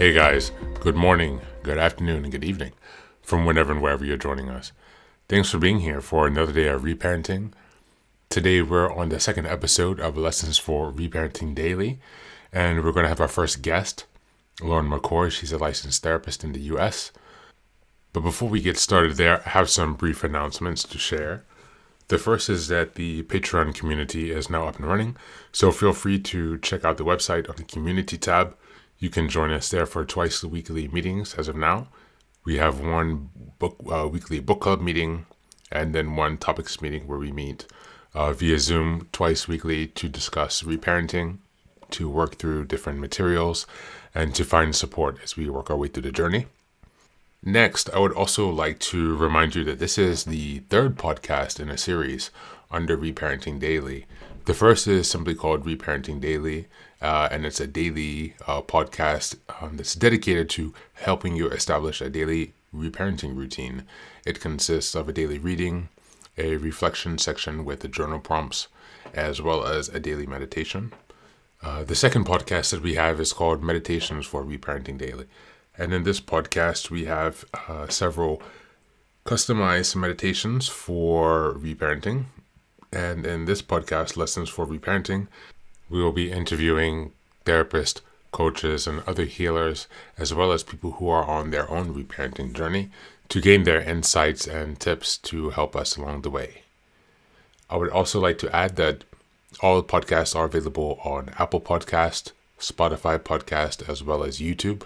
Hey guys, good morning, good afternoon, and good evening from whenever and wherever you're joining us. Thanks for being here for another day of reparenting. Today we're on the second episode of Lessons for Reparenting Daily, and we're going to have our first guest, Lauren McCoy. She's a licensed therapist in the US. But before we get started there, I have some brief announcements to share. The first is that the Patreon community is now up and running, so feel free to check out the website on the community tab. You can join us there for twice weekly meetings as of now. We have one weekly book club meeting and then one topics meeting where we meet via Zoom twice weekly to discuss reparenting, to work through different materials, and to find support as we work our way through the journey. Next, I would also like to remind you that this is the third podcast in a series under Reparenting Daily. The first is simply called Reparenting Daily, and it's a daily podcast that's dedicated to helping you establish a daily reparenting routine. It consists of a daily reading, a reflection section with the journal prompts, as well as a daily meditation. The second podcast that we have is called Meditations for Reparenting Daily. And in this podcast, we have several customized meditations for reparenting. And in this podcast, Lessons for Reparenting, we will be interviewing therapists, coaches, and other healers, as well as people who are on their own reparenting journey to gain their insights and tips to help us along the way. I would also like to add that all podcasts are available on Apple Podcast, Spotify Podcast, as well as YouTube.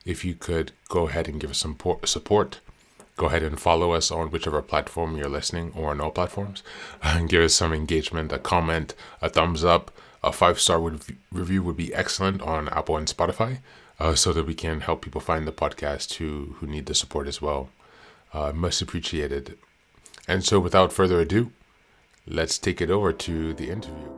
If you could go ahead and give us some support, go ahead and follow us on whichever platform you're listening or on all platforms. And give us some engagement, a comment, a thumbs up, a 5-star review would be excellent on Apple and Spotify so that we can help people find the podcast who need the support as well. Much appreciated. And so without further ado, let's take it over to the interview.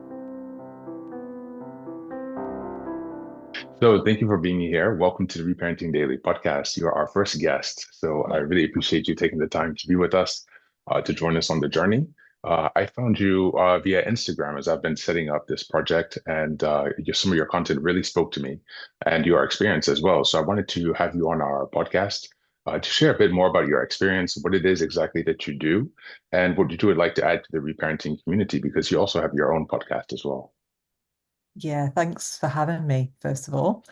So thank you for being here. Welcome to the Reparenting Daily podcast. You are our first guest. So I really appreciate you taking the time to be with us, to join us on the journey. I found you via Instagram as I've been setting up this project, and some of your content really spoke to me and your experience as well. So I wanted to have you on our podcast to share a bit more about your experience, what it is exactly that you do, and what you would like to add to the reparenting community, because you also have your own podcast as well. Yeah, thanks for having me, first of all.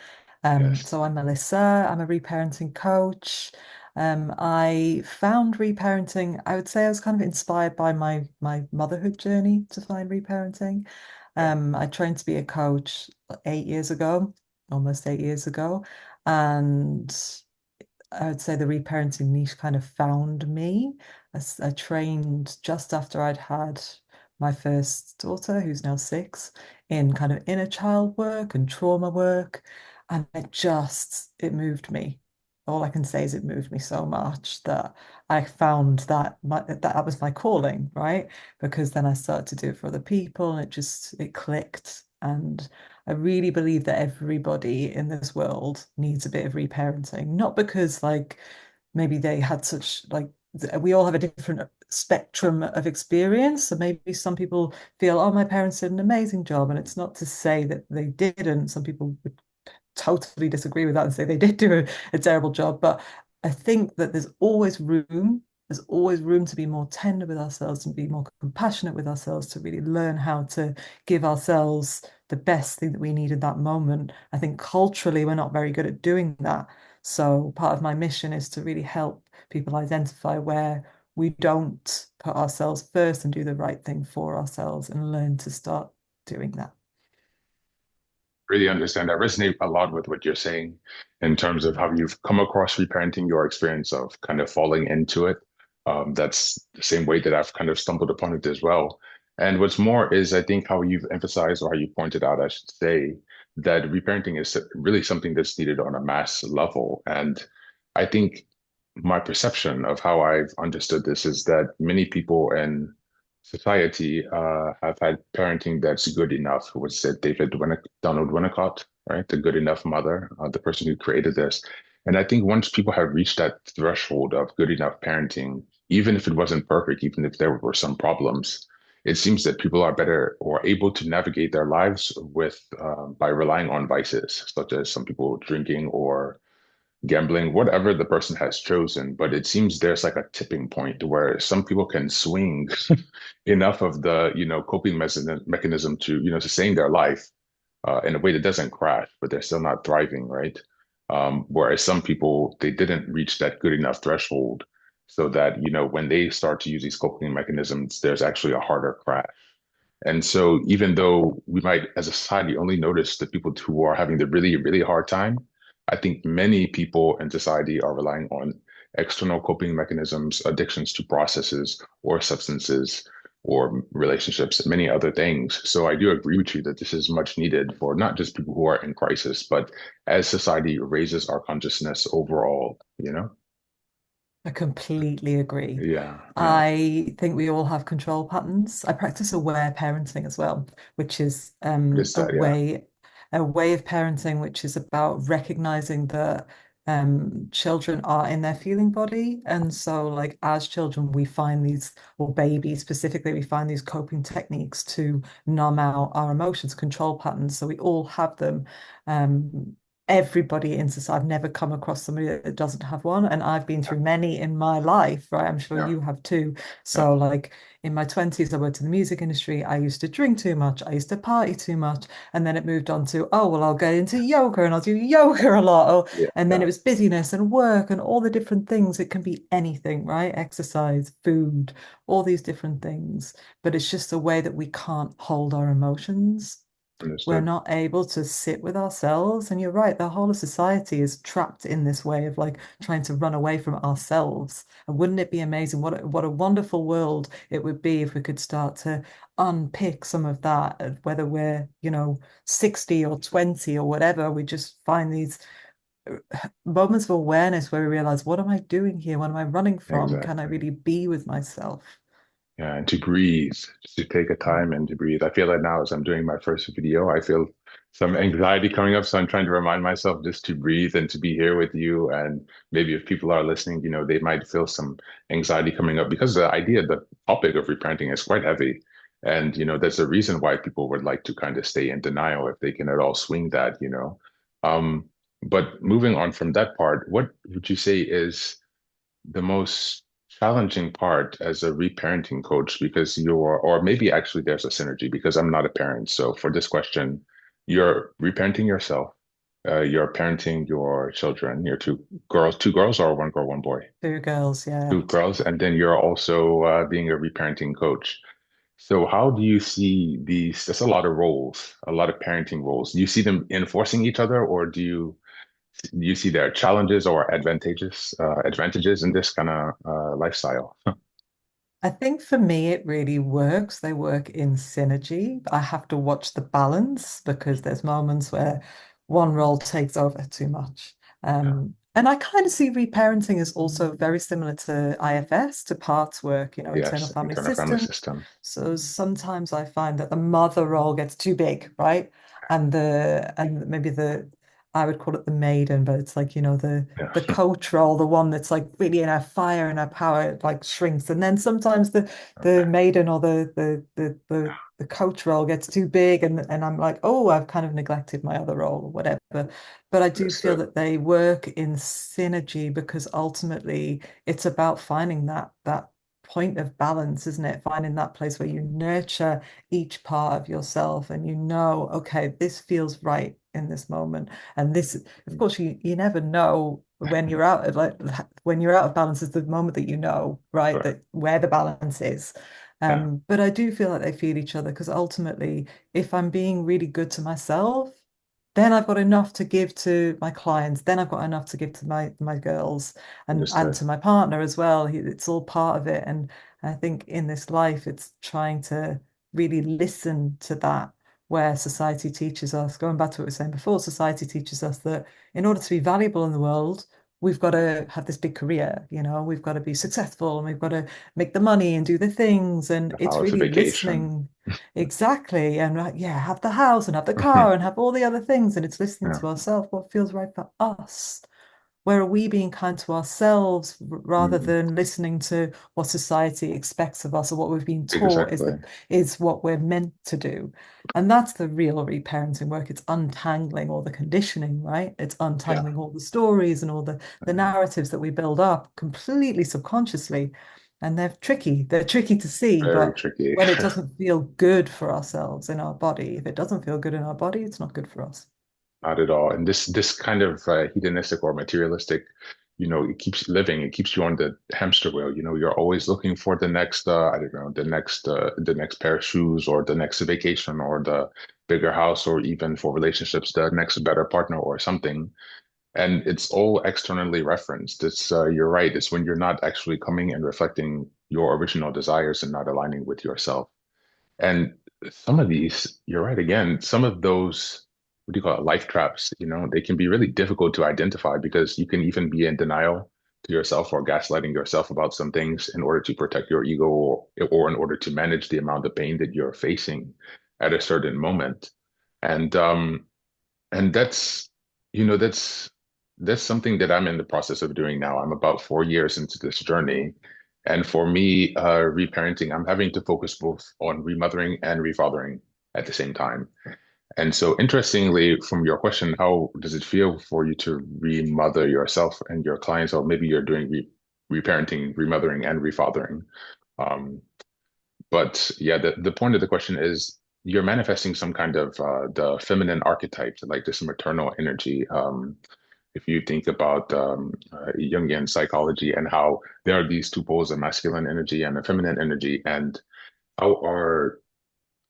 Yes. So I'm Melissa, I'm a reparenting coach. I found reparenting, I would say I was kind of inspired by my motherhood journey to find reparenting. Okay. I trained to be a coach 8 years ago, almost 8 years ago. And I would say the reparenting niche kind of found me. I trained just after I'd had my first daughter, who's now 6, in kind of inner child work and trauma work. And it moved me. All I can say is it moved me so much that I found that was my calling, right? Because then I started to do it for other people and it clicked. And I really believe that everybody in this world needs a bit of reparenting, not because like maybe they had such like we all have a different spectrum of experience. So maybe some people feel, oh, my parents did an amazing job. And it's not to say that they didn't. Some people would totally disagree with that and say they did do a terrible job. But I think that there's always room to be more tender with ourselves and be more compassionate with ourselves to really learn how to give ourselves the best thing that we need in that moment. I think culturally we're not very good at doing that. So part of my mission is to really help people identify where we don't put ourselves first and do the right thing for ourselves and learn to start doing that. Really understand. I resonate a lot with what you're saying in terms of how you've come across reparenting, your experience of kind of falling into it. That's the same way that I've kind of stumbled upon it as well. And what's more is I think how you've emphasized, or how you pointed out, I should say, that reparenting is really something that's needed on a mass level. And I think my perception of how I've understood this is that many people in society have had parenting that's good enough, was said Donald Winnicott, right? The good enough mother, the person who created this. And I think once people have reached that threshold of good enough parenting, even if it wasn't perfect, even if there were some problems, it seems that people are better or able to navigate their lives with by relying on vices, such as some people drinking or gambling, whatever the person has chosen. But it seems there's like a tipping point where some people can swing enough of the, coping mechanism to, sustain their life in a way that doesn't crash, but they're still not thriving, right? Whereas some people, they didn't reach that good enough threshold so that, when they start to use these coping mechanisms, there's actually a harder crash. And so, even though we might, as a society, only notice the people who are having the really, really hard time, I think many people in society are relying on external coping mechanisms, addictions to processes or substances or relationships, and many other things. So, I do agree with you that this is much needed for not just people who are in crisis, but as society raises our consciousness overall, I completely agree. Yeah, yeah. I think we all have control patterns. I practice aware parenting as well, which is What is that? Yeah, a way of parenting which is about recognizing that children are in their feeling body. And so like as children, we find these, or babies specifically, we find these coping techniques to numb out our emotions, control patterns. So we all have them. Um, Everybody in society, I've never come across somebody that doesn't have one, and I've been yeah, through many in my life, right? I'm sure yeah, you have too. yeah. So like in my 20s, I worked in the music industry. I used to drink too much, I used to party too much, and then it moved on to, oh well, I'll get into yoga and I'll do yoga a lot. Oh, Yeah, and then yeah, it was busyness and work and all the different things. It can be anything, right? Exercise, food, all these different things, but it's just a way that we can't hold our emotions. We're understood. not able to sit with ourselves. And you're right, the whole of society is trapped in this way of like trying to run away from ourselves. And wouldn't it be amazing? What a wonderful world it would be if we could start to unpick some of that, whether we're, 60 or 20 or whatever, we just find these moments of awareness where we realize, what am I doing here? What am I running from? Can I Exactly. really be with myself? Yeah, and to breathe, just to take a time and to breathe. I feel that now as I'm doing my first video, I feel some anxiety coming up. So I'm trying to remind myself just to breathe and to be here with you. And maybe if people are listening, they might feel some anxiety coming up because the topic of reparenting is quite heavy. And, there's a reason why people would like to kind of stay in denial if they can at all swing that. Um, but moving on from that part, what would you say is the most challenging part as a reparenting coach because or maybe actually there's a synergy because I'm not a parent. So for this question, you're reparenting yourself, you're parenting your children, your two girls or one girl, one boy, Two girls, yeah. two girls, and then you're also being a reparenting coach. So how do you see these? There's a lot of roles, a lot of parenting roles. Do you see them enforcing each other, or do you see there are challenges or advantages in this kind of lifestyle? I think for me, it really works. They work in synergy. I have to watch the balance because there's moments where one role takes over too much. Yeah. And I kind of see reparenting as also very similar to IFS, to parts work, internal Yes, family internal family system. system. So sometimes I find that the mother role gets too big, right? And maybe I would call it the maiden, but it's like, Yeah. the coach role, the one that's like really in her fire and her power, it like shrinks. And then sometimes the Okay. maiden or the coach role gets too big and I'm like, oh, I've kind of neglected my other role or whatever. But I do feel Understood. that they work in synergy because ultimately it's about finding that point of balance, isn't it? Finding that place where you nurture each part of yourself and okay, this feels right in this moment. And this, of course, you never know when you're out of when you're out of balance is the moment that right, Right. that where the balance is. Yeah. But I do feel like they feed each other because ultimately, if I'm being really good to myself, then I've got enough to give to my clients. Then I've got enough to give to my girls and Understood. to my partner as well. It's all part of it. And I think in this life, it's trying to really listen to that, where society teaches us, going back to what we were saying before, society teaches us that in order to be valuable in the world, we've got to have this big career, we've got to be successful and we've got to make the money and do the things. And The it's house, a really vacation. listening. Exactly. And yeah, have the house and have the car and have all the other things. And it's listening Yeah. to ourselves, what feels right for us where are we being kind to ourselves rather Mm, than listening to what society expects of us or what we've been taught is exactly. what we're meant to do. And that's the real reparenting work. It's untangling all the conditioning, right? It's Yeah. untangling all the stories and all the narratives that we build up completely subconsciously. And they're tricky. They're tricky to see, Very but tricky. when it doesn't feel good for ourselves in our body, if it doesn't feel good in our body, it's not good for us. Not at all. And this kind of hedonistic or materialistic, it keeps living. It keeps you on the hamster wheel. You're always looking for the next, I don't know, the next pair of shoes or the next vacation or the bigger house or even for relationships, the next better partner or something. And it's all externally referenced. You're right. It's when you're not actually coming and reflecting your original desires and not aligning with yourself. And some of these, you're right again, some of those, what do you call it, life traps, they can be really difficult to identify because you can even be in denial to yourself or gaslighting yourself about some things in order to protect your ego or in order to manage the amount of pain that you're facing at a certain moment. And and that's something that I'm in the process of doing now. I'm about 4 years into this journey. And for me, reparenting, I'm having to focus both on remothering and refathering at the same time. And so interestingly, from your question, how does it feel for you to remother yourself and your clients, or maybe you're doing reparenting, remothering, and refathering? Um, but yeah, the point of the question is you're manifesting some kind of the feminine archetype, like this maternal energy. If you think about Jungian psychology and how there are these two poles, a masculine energy and a feminine energy, and how are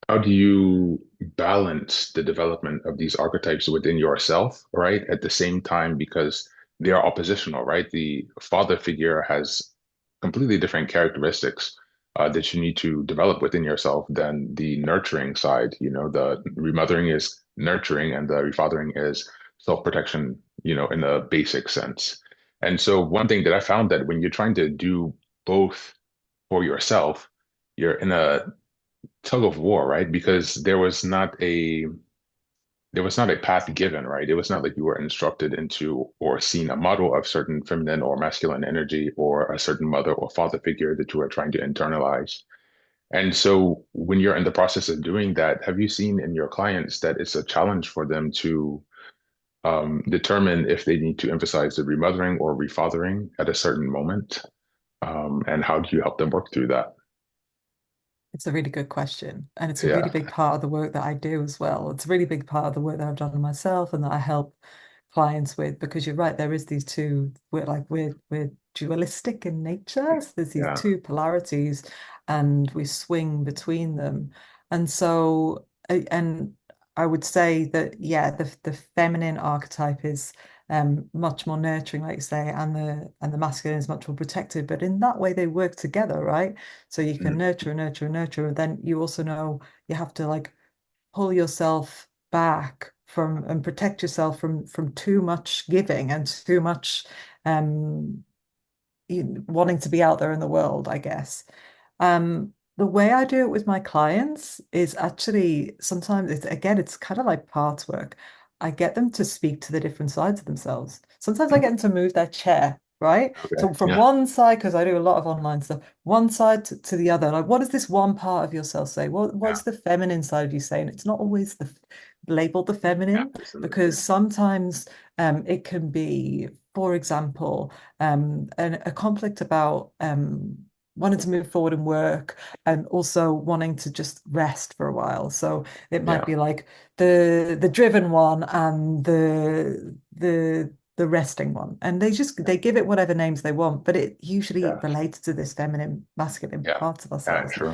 how do you balance the development of these archetypes within yourself, right? At the same time, because they are oppositional, right? The father figure has completely different characteristics that you need to develop within yourself than the nurturing side. The remothering is nurturing and the refathering is self-protection, in a basic sense. And so one thing that I found that when you're trying to do both for yourself, you're in a tug of war, right? Because there was not a path given, right? It was not like you were instructed into or seen a model of certain feminine or masculine energy or a certain mother or father figure that you are trying to internalize. And so when you're in the process of doing that, have you seen in your clients that it's a challenge for them to determine if they need to emphasize the remothering or refathering at a certain moment? And how do you help them work through that? It's a really good question. And it's a really Yeah, big part of the work that I do as well. It's a really big part of the work that I've done myself and that I help clients with because you're right, there is these two, we're dualistic in nature. So there's these yeah, two polarities and we swing between them. And so and I would say that yeah, the feminine archetype is much more nurturing, like you say, and the masculine is much more protective. But in that way they work together, right? So you can mm, nurture and nurture and nurture, and then you also know you have to like pull yourself back from and protect yourself from too much giving and too much um wanting to be out there in the world, I guess. The way I do it with my clients is actually sometimes it's kind of like parts work. I get them to speak to the different sides of themselves. Sometimes I get them to move their chair, right? okay, So from yeah, one side, because I do a lot of online stuff, one side to the other. Like, what does this one part of yourself say? yeah, What's the feminine side of you saying? It's not always the labeled the yeah, feminine absolutely. because sometimes it can be, for example, a conflict about wanting to move forward and work and also wanting to just rest for a while. So it might Yeah, be like the driven one and the resting one. And yeah, they give it whatever names they want, but it usually yeah, relates to this feminine, masculine yeah, part of yeah, ourselves. true.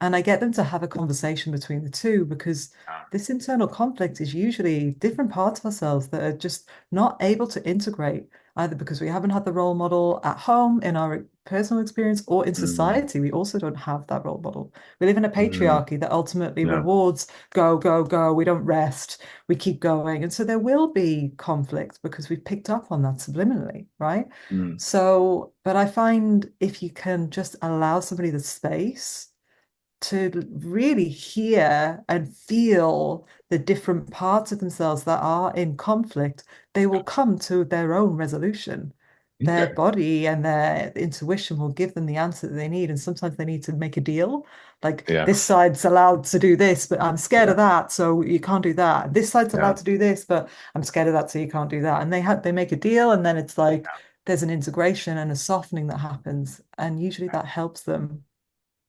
And I get them to have a conversation between the two because Yeah. this internal conflict is usually different parts of ourselves that are just not able to integrate, either because we haven't had the role model at home in our personal experience or in Mm, society. We also don't have that role model. We live in a mm, patriarchy that ultimately yeah, rewards go, go, go. We don't rest. We keep going. And so there will be conflict because we've picked up on that subliminally, right? mm, So, but I find if you can just allow somebody the space to really hear and feel the different parts of themselves that are in conflict, they will come to their own resolution. Their Okay. body and their intuition will give them the answer that they need. And sometimes they need to make a deal. Like Yeah. this side's allowed to do this, but I'm scared of Yeah. that, so you can't do that. This side's Yeah. allowed to do this, but I'm scared of that, so you can't do that. And they make a deal, and then it's like there's an integration and a softening that happens. And usually that helps them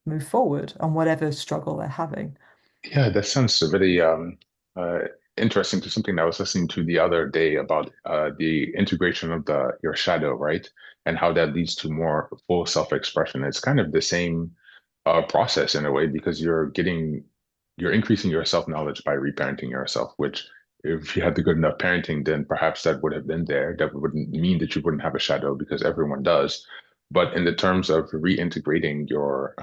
move forward on whatever struggle they're having. Yeah, that sounds really uh, interesting to something I was listening to the other day about the integration of the your shadow, right? And how that leads to more full self-expression. It's kind of the same process in a way because you're increasing your self-knowledge by reparenting yourself, which if you had the good enough parenting, then perhaps that would have been there. That wouldn't mean that you wouldn't have a shadow because everyone does. But in the terms of reintegrating your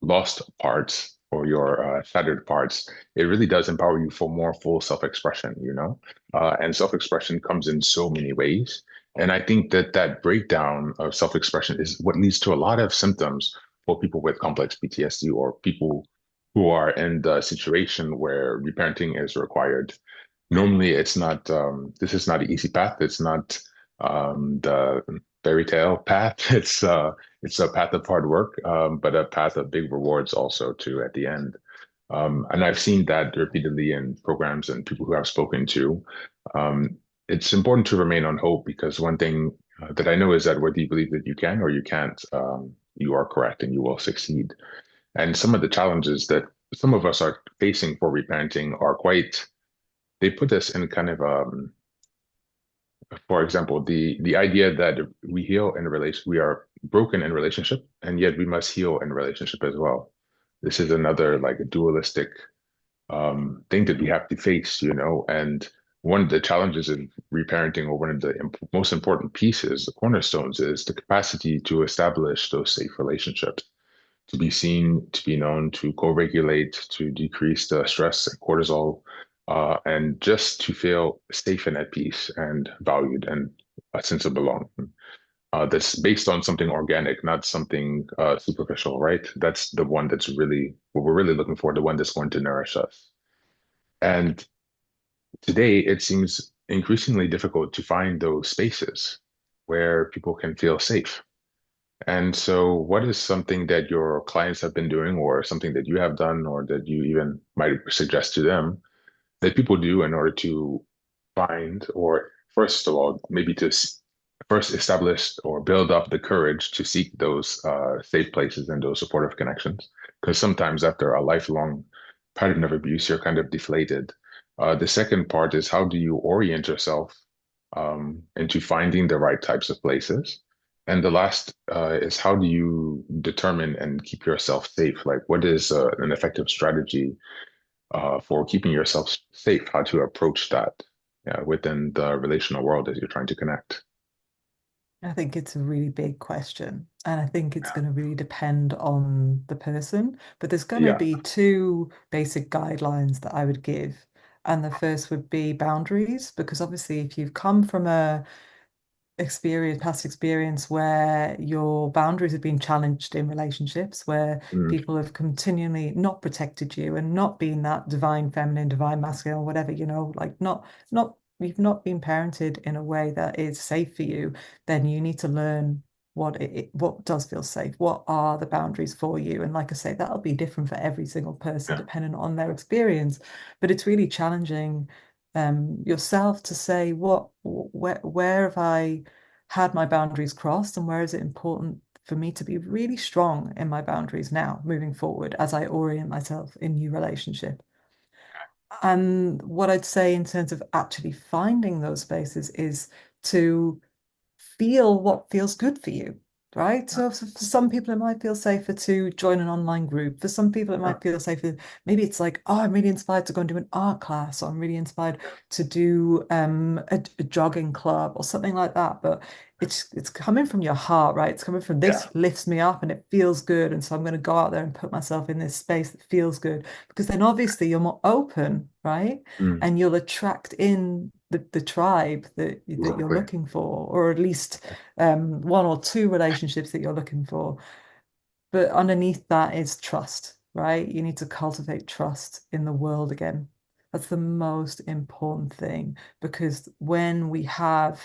lost parts or your shattered parts, it really does empower you for more full self-expression, you know? And self-expression comes in so many ways. And I think that that breakdown of self-expression is what leads to a lot of symptoms for people with complex PTSD or people who are in the situation where reparenting is required. Normally, it's not, this is not an easy path. It's not the fairy tale path. It's a path of hard work, but a path of big rewards also too at the end. And I've seen that repeatedly in programs and people who I've spoken to. Um, it's important to remain on hope because one thing that I know is that whether you believe that you can or you can't, you are correct and you will succeed. And some of the challenges that some of us are facing for reparenting are quite, they put us in kind of for example, the idea that we heal in a relation, we are broken in relationship, and yet we must heal in relationship as well. This is another like a dualistic thing that we have to face, you know. And one of the challenges in reparenting, or one of the most important pieces, the cornerstones, is the capacity to establish those safe relationships, to be seen, to be known, to co-regulate, to decrease the stress and cortisol, and just to feel safe and at peace and valued and a sense of belonging. That's based on something organic, not something superficial, right? That's the one that's really what we're really looking for, the one that's going to nourish us. And today, it seems increasingly difficult to find those spaces where people can feel safe. And so, what is something that your clients have been doing, or something that you have done, or that you even might suggest to them that people do in order to find, or first of all, maybe to first establish or build up the courage to seek those safe places and those supportive connections? Because sometimes after a lifelong pattern of abuse, you're kind of deflated. The second part is how do you orient yourself into finding the right types of places? And the last is how do you determine and keep yourself safe? Like, what is an effective strategy for keeping yourself safe? How to approach that within the relational world as you're trying to connect? I think it's a really big question. And I think it's going to really depend on the person. But there's going to Yeah. be two basic guidelines that I would give. And the first would be boundaries, because obviously, if you've come from a past experience where your boundaries have been challenged in relationships, where Mm, people have continually not protected you and not been that divine feminine, divine masculine, or whatever, like not you've not been parented in a way that is safe for you, then you need to learn what does feel safe, what are the boundaries for you. And like I say, that'll be different for every single person yeah. depending on their experience. But it's really challenging yourself to say where have I had my boundaries crossed and where is it important for me to be really strong in my boundaries now moving forward as I orient myself in new relationship. And what I'd say in terms of actually finding those spaces is to feel what feels good for you, right? Yeah. So for some people, it might feel safer to join an online group. For some people, it Yeah. might feel safer. Maybe it's like, oh, I'm really inspired to go and do an art class, or I'm really inspired to do a jogging club or something like that. But it's coming from your heart, right? It's coming from Yeah. this lifts me up and it feels good. And so I'm going to go out there and put myself in this space that feels good. Because then obviously you're more open, right? Mm, And you'll attract in the tribe that you're exactly. looking for, or at least one or two relationships that you're looking for. But underneath that is trust, right? You need to cultivate trust in the world again. That's the most important thing because when we have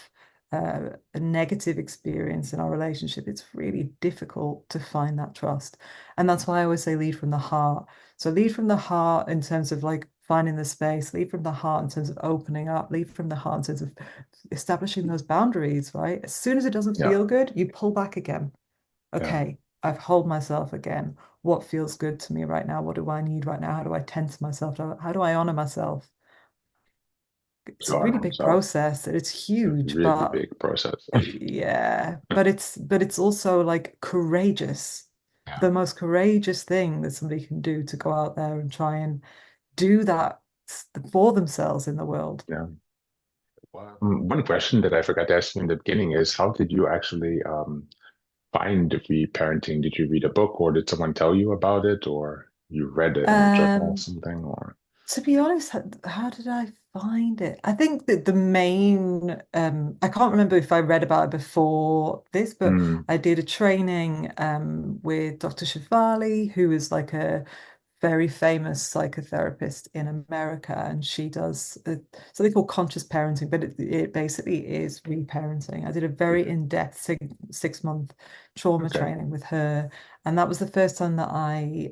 a negative experience in our relationship, it's really difficult to find that trust. And that's why I always say lead from the heart. So lead from the heart in terms of like finding the space, lead from the heart in terms of opening up, lead from the heart in terms of establishing those boundaries, right? As soon as it doesn't Yeah. feel good, you pull back again. Yeah. Okay, I've hold myself again. What feels good to me right now? What do I need right now? How do I tend to myself? How do I honor myself? It's So a on really big himself. process. It's It's a huge, really but big process. yeah, but it's also like courageous. Yeah. The most courageous thing that somebody can do to go out there and try and do that for themselves in the world. Yeah. One question that I forgot to ask you in the beginning is how did you actually find reparenting? Did you read a book or did someone tell you about it or you read it in a journal or Um, something or To be honest, how did I find it? I think that the main, I can't remember if I read about it before this, but mm, I did a training with Dr. Shefali, who is like a very famous psychotherapist in America, and she does something called conscious parenting, but it basically is reparenting. I did a very in-depth 6 month trauma okay. training with her, and that was the first time that I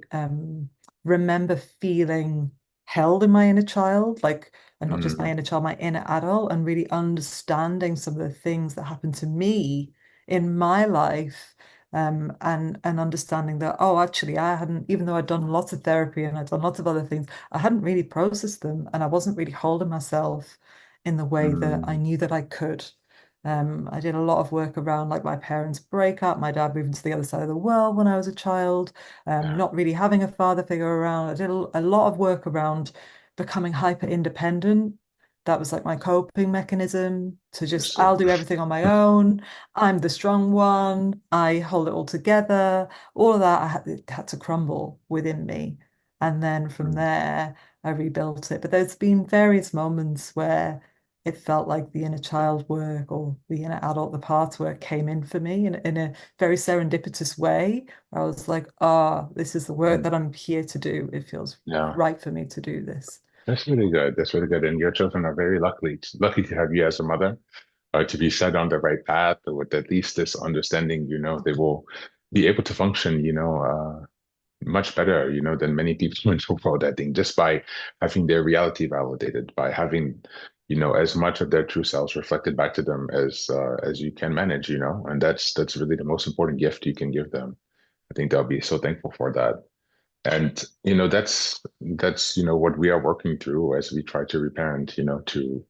remember feeling held in my inner child, like, and not just my Mm, inner child, my inner adult, and really understanding some of the things that happened to me in my life, and understanding that, oh, actually, I hadn't, even though I'd done lots of therapy and I'd done lots of other things, I hadn't really processed them, and I wasn't really holding myself in the way that I mm, knew that I could. I did a lot of work around like my parents' breakup, my dad moving to the other side of the world when I was a child, yeah. not really having a father figure around. I did a lot of work around becoming hyper independent. That was like my coping mechanism to just, Interesting. I'll do everything on my own. I'm the strong one. I hold it all together. All of that it had to crumble within me. And then from Mm, there, I rebuilt it. But there's been various moments where it felt like the inner child work or the inner adult, the parts work came in for me in a very serendipitous way. I was like, ah, this is the work mm, that I'm here to do. It feels yeah. right for me to do this. That's really good. That's really good. And your children are very lucky to have you as a mother, to be set on the right path with at least this understanding, they will be able to function, much better, than many people in the world, I think, just by having their reality validated, by having, as much of their true selves reflected back to them as you can manage, and that's really the most important gift you can give them. I think they'll be so thankful for that. And, that's, what we are working through as we try to reparent, to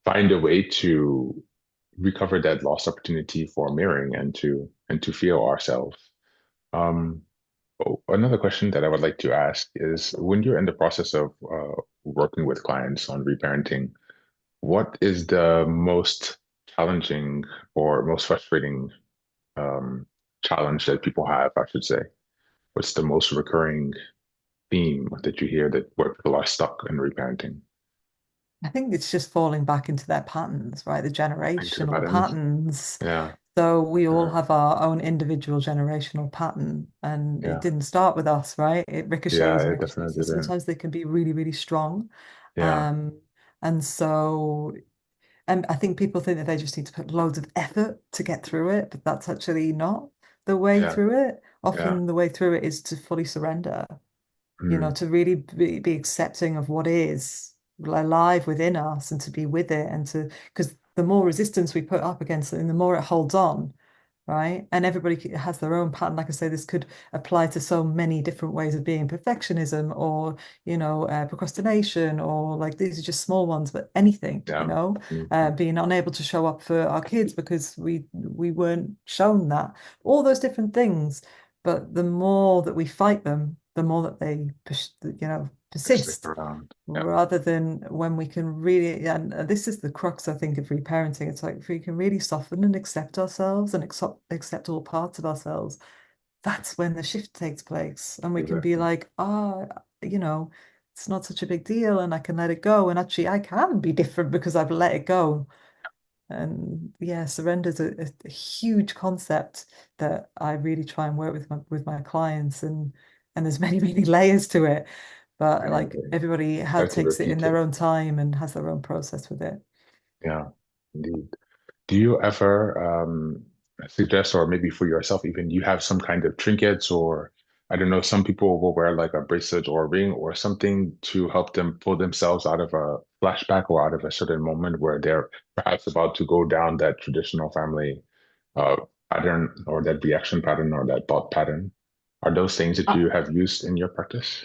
find a way to recover that lost opportunity for mirroring and to feel ourselves. Um, Another question that I would like to ask is when you're in the process of working with clients on reparenting, what is the most challenging or most frustrating um, challenge that people have, I should say? What's the most recurring theme that you hear that where people are stuck in reparenting? I think it's just falling back into their patterns, right? The Into the generational patterns. patterns. Yeah, So we all yeah, have our own individual generational pattern, and it yeah, didn't start with us, right? It yeah. ricochets and It ricochets, definitely and didn't. sometimes they can be really, really strong. Yeah, Um, and so, and I think people think that they just need to put loads of effort to get through it, but that's actually not the way yeah, through it. yeah. Often the way through it is to fully surrender, Mm, to really be accepting of what is alive within us and to be with it and to, because the more resistance we put up against it and the more it holds on, right? And everybody has their own pattern. Like I say, this could apply to so many different ways of being perfectionism or, procrastination, or like these are just small ones, but anything, yeah. being unable to show up for our kids because we weren't shown that, all those different things. But the more that we fight them, the more that they, Stick persist around. Yeah, rather than when we can really, and this is the crux, I think, of reparenting. It's like if we can really soften and accept ourselves and accept all parts of ourselves, that's when the shift takes place. And we can be exactly. like, it's not such a big deal and I can let it go. And actually, I can be different because I've let it go. And yeah, surrender is a huge concept that I really try and work with my clients. And and there's many, many layers to it. But like Exactly. everybody Try to takes it in repeat their it. own time and has their own process with it. Yeah, indeed. Do you ever suggest, or maybe for yourself even, you have some kind of trinkets, or I don't know, some people will wear like a bracelet or a ring or something to help them pull themselves out of a flashback or out of a certain moment where they're perhaps about to go down that traditional family uh, pattern or that reaction pattern or that thought pattern. Are those things that you have used in your practice?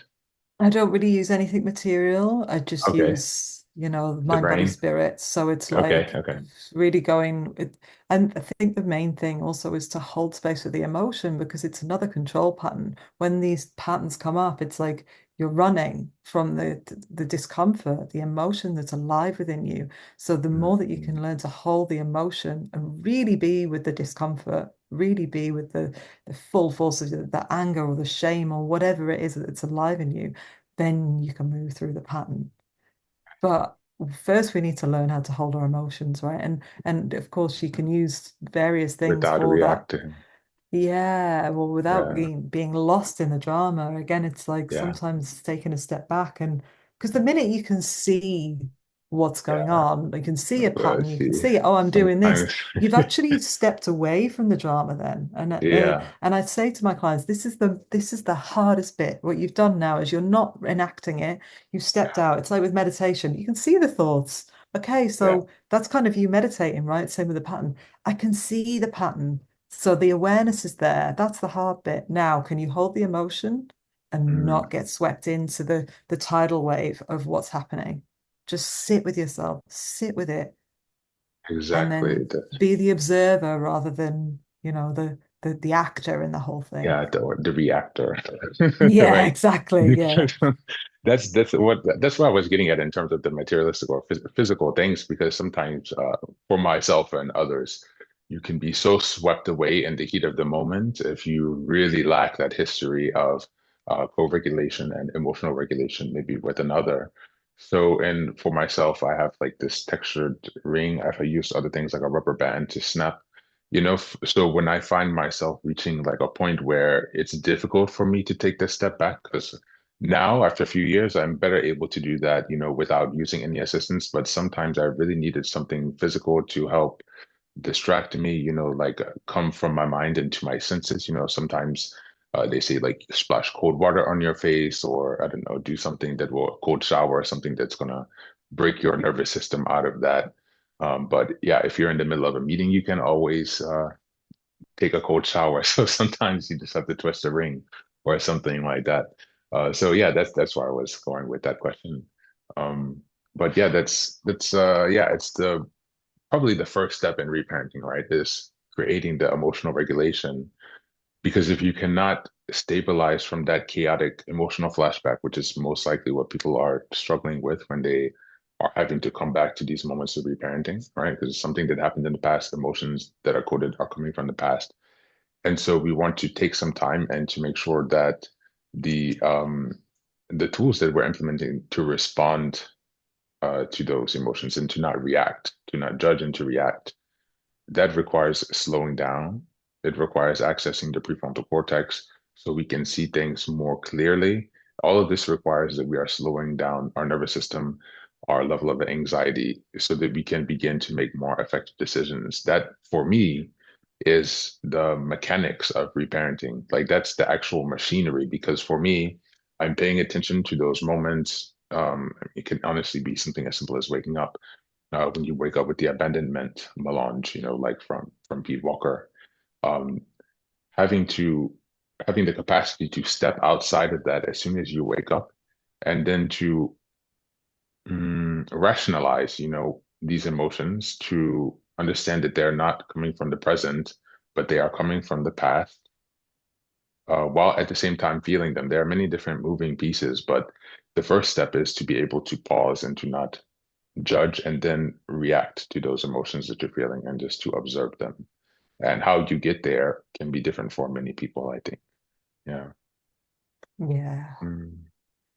I don't really use anything material. I just Okay. use, The mind, body, brain. spirit. So it's Okay. like Okay. really going it, and I think the main thing also is to hold space with the emotion because it's another control pattern. When these patterns come up, it's like you're running from the discomfort, the emotion that's alive within you. So the more that you Mhm. can learn to hold the emotion and really be with the discomfort, really be with the full force of the anger or the shame or whatever it is that's alive in you, then you can move through the pattern. But first we need to learn how to hold our emotions, right? And of course you can use various things Without for that. reacting. Yeah, well, without Yeah. being lost in the drama, again, it's like Yeah. sometimes taking a step back and because the minute you can see what's going Yeah. on, you can see a pattern, you can See, see, oh, I'm doing this. sometimes, You've actually stepped away from the drama then. yeah, And I say to my clients, this is the hardest bit. What you've done now is you're not enacting it. You've stepped out. It's like with meditation. You can see the thoughts. Okay, yeah, so that's kind of you meditating, right? Same with the pattern. I can see the pattern. So the awareness is there. That's the hard bit. Now, can you hold the emotion and mm, not get swept into the tidal wave of what's happening? Just sit with yourself, sit with it, and exactly. then be the observer rather than, the actor in the whole thing. Yeah, the reactor, Yeah, right? exactly. Yeah. That's what I was getting at in terms of the materialistic or physical things, because sometimes for myself and others, you can be so swept away in the heat of the moment if you really lack that history of co-regulation and emotional regulation, maybe with another. So, and for myself, I have like this textured ring. I've used other things like a rubber band to snap. So when I find myself reaching like a point where it's difficult for me to take this step back, because now after a few years, I'm better able to do that, without using any assistance. But sometimes I really needed something physical to help distract me, like come from my mind into my senses. Sometimes they say like splash cold water on your face, or I don't know, do something that will cold shower, something that's gonna break your nervous system out of that. But yeah, if you're in the middle of a meeting, you can always take a cold shower. So sometimes you just have to twist a ring or something like that. So yeah, that's where I was going with that question. Um, but yeah, that's yeah, it's the probably the first step in reparenting, right? Is creating the emotional regulation. Because if you cannot stabilize from that chaotic emotional flashback, which is most likely what people are struggling with when they are having to come back to these moments of reparenting, right? Because it's something that happened in the past, emotions that are coded are coming from the past. And so we want to take some time and to make sure that the um the tools that we're implementing to respond to those emotions and to not react, to not judge and to react, that requires slowing down. It requires accessing the prefrontal cortex so we can see things more clearly. All of this requires that we are slowing down our nervous system, our level of anxiety, so that we can begin to make more effective decisions. That, for me, is the mechanics of reparenting. Like, that's the actual machinery, because for me, I'm paying attention to those moments. It can honestly be something as simple as waking up when you wake up with the abandonment melange, like from Pete Walker, um, having to having the capacity to step outside of that as soon as you wake up, and then to rationalize, these emotions, to understand that they're not coming from the present, but they are coming from the past, while at the same time feeling them. There are many different moving pieces, but the first step is to be able to pause and to not judge and then react to those emotions that you're feeling and just to observe them. And how you get there can be different for many people, I think. Yeah. Yeah. Mm.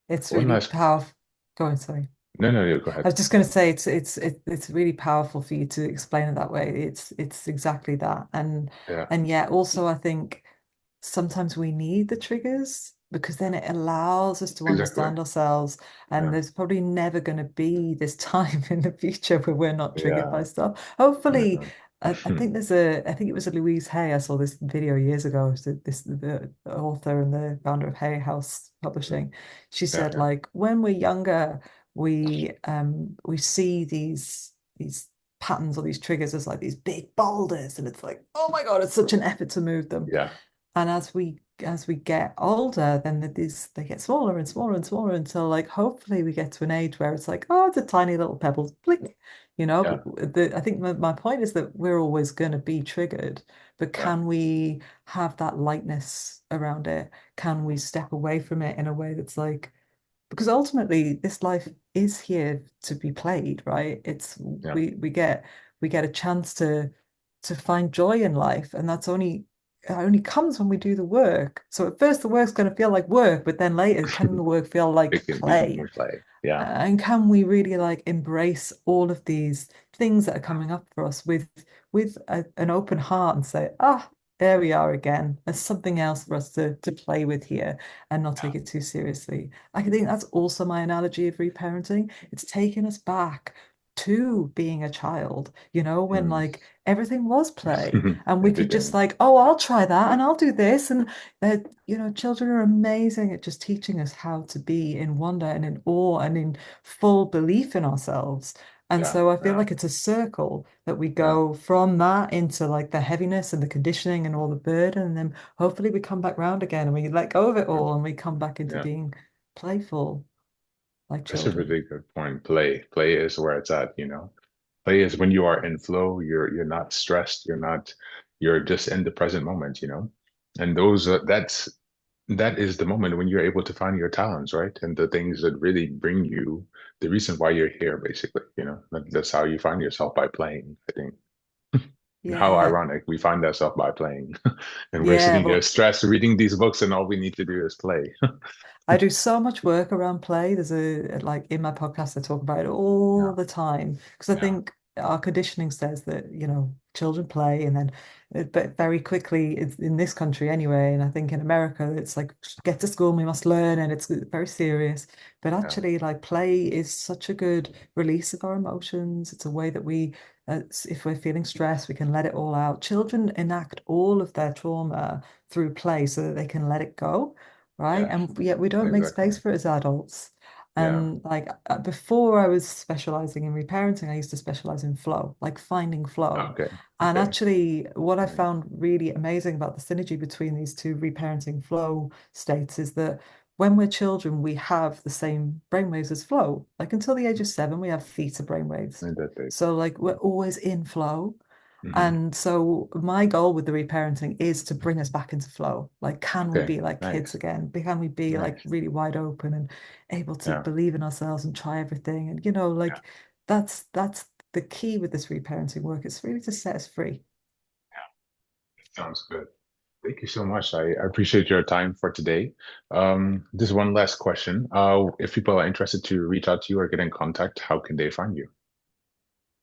It's One really last, powerful. Go on, sorry. no, no, no, go I ahead. was just going to say it's really powerful for you to explain it that way. It's exactly that. And Yeah. and yeah, also I think sometimes we need the triggers because then it allows us to Exactly. understand ourselves. And Yeah. there's probably never going to be this time in the future where we're not triggered by Yeah. stuff. Hopefully, Yeah. I think I think it was a Louise Hay. I saw this video years ago. So the author and the founder of Hay House Publishing. She Yeah. said, Yeah. like, when we're younger, we see these patterns or these triggers as like these big boulders, and it's like, oh my God, it's such an effort to move them. Yeah. And as we get older, then they get smaller and smaller and smaller until like hopefully we get to an age where it's like, oh, it's a tiny little pebble, blink, you know. Yeah. But I think my point is that we're always going to be triggered, but Yeah. can we have that lightness around it? Can we step away from it in a way that's like, because ultimately this life is here to be played, right? It's Yeah. we get a chance to find joy in life, and it only comes when we do the work. So at first the work's going to feel like work, but then later can the work feel like It can become play? more play. Yeah. And can we really like embrace all of these things that are coming up for us with an open heart and say, ah, there we are again. There's something else for us to play with here and not Yeah. take it too seriously. I think that's also my analogy of reparenting. It's taking us back to being a child, when Mm. like everything was play and we could just Everything. like, oh, I'll try that and I'll do this. And that, children are amazing at just teaching us how to be in wonder and in awe and in full belief in ourselves. And Yeah. so I feel Yeah. like it's a circle that we Yeah. go from that into like the heaviness and the conditioning and all the burden. And then hopefully we come back round again and we let go of it all and we come back into Yeah. being playful like That's a children. really good point. Play is where it's at, Play is when you are in flow, you're not stressed, you're just in the present moment, And that is the moment when you're able to find your talents, right? And the things that really bring you the reason why you're here, basically, That's how you find yourself by playing, I think. How Yeah. ironic. We find ourselves by playing. And we're Yeah. sitting here Well, stressed reading these books, and all we need to do is play. I do so much work around play. There's like in my podcast, I talk about it all Yeah, the time because I yeah, think our conditioning says that, children play and then, but very quickly, it's in this country anyway. And I think in America, it's like, get to school, we must learn, and it's very serious. But yeah, actually, like play is such a good release of our emotions. It's a way that if we're feeling stressed, we can let it all out. Children enact all of their trauma through play so that they can let it go, right? yeah, And yet we don't make exactly. space for it as adults. Yeah. And like before I was specializing in reparenting, I used to specialize in flow, like finding flow. Okay. And Okay. actually, what I Right. found really amazing about the synergy between these two reparenting flow states is that when we're children, we have the same brainwaves as flow. Like until the age of 7, we have theta brainwaves. And that they, So like we're always in flow. hmm. And so my goal with the reparenting is to bring us back into flow. Like, can we Okay. be like kids Nice. again? Can we be like Nice. really wide open and able to Yeah. believe in ourselves and try everything? And Yeah. like that's the key with this reparenting work. It's really to set us free. Sounds good. Thank you so much. I appreciate your time for today. Just one last question. If people are interested to reach out to you or get in contact, how can they find you?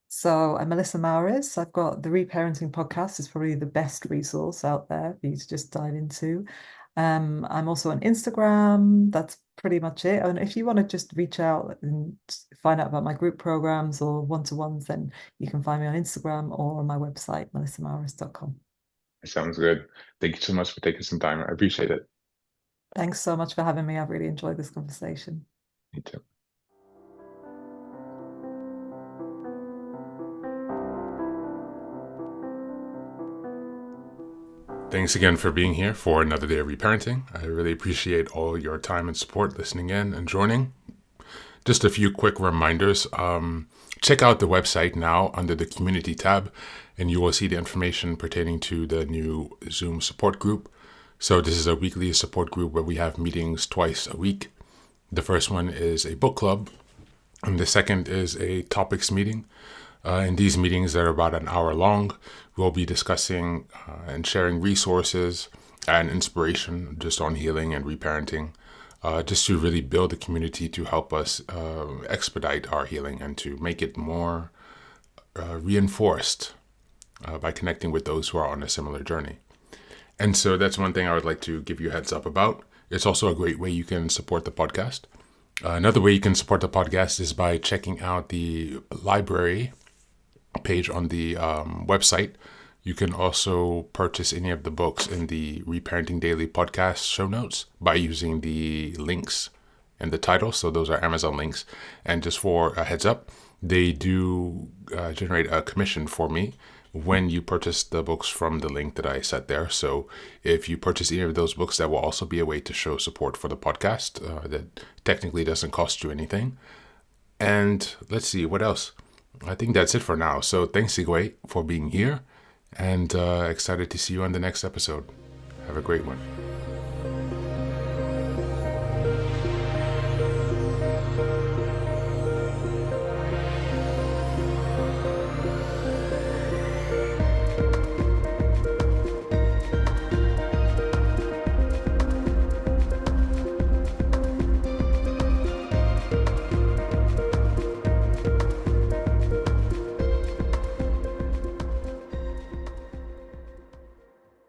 So I'm Melissa Maouris. I've got the Reparenting podcast is probably the best resource out there for you to just dive into. I'm also on Instagram. That's pretty much it. And if you want to just reach out and find out about my group programs or one-to-ones, then you can find me on Instagram or on my website, melissamauris.com. Sounds good. Thank you so much for taking some time. I appreciate it. Thanks so much for having me. I've really enjoyed this conversation. Me too. Thanks again for being here for another day of reparenting. I really appreciate all your time and support listening in and joining. Just a few quick reminders. Check out the website now under the community tab, and you will see the information pertaining to the new Zoom support group. So, this is a weekly support group where we have meetings twice a week. The first one is a book club, and the second is a topics meeting. In these meetings that are about an hour long, we'll be discussing and sharing resources and inspiration just on healing and reparenting, just to really build a community to help us expedite our healing and to make it more reinforced by connecting with those who are on a similar journey. And so that's one thing I would like to give you a heads up about. It's also a great way you can support the podcast. Another way you can support the podcast is by checking out the library page on the website. You can also purchase any of the books in the Reparenting Daily podcast show notes by using the links in the title. So those are Amazon links. And just for a heads up, they do generate a commission for me when you purchase the books from the link that I set there. So if you purchase any of those books, that will also be a way to show support for the podcast that technically doesn't cost you anything. And let's see, what else? I think that's it for now. So thanks, Sigway, for being here, and excited to see you on the next episode. Have a great one.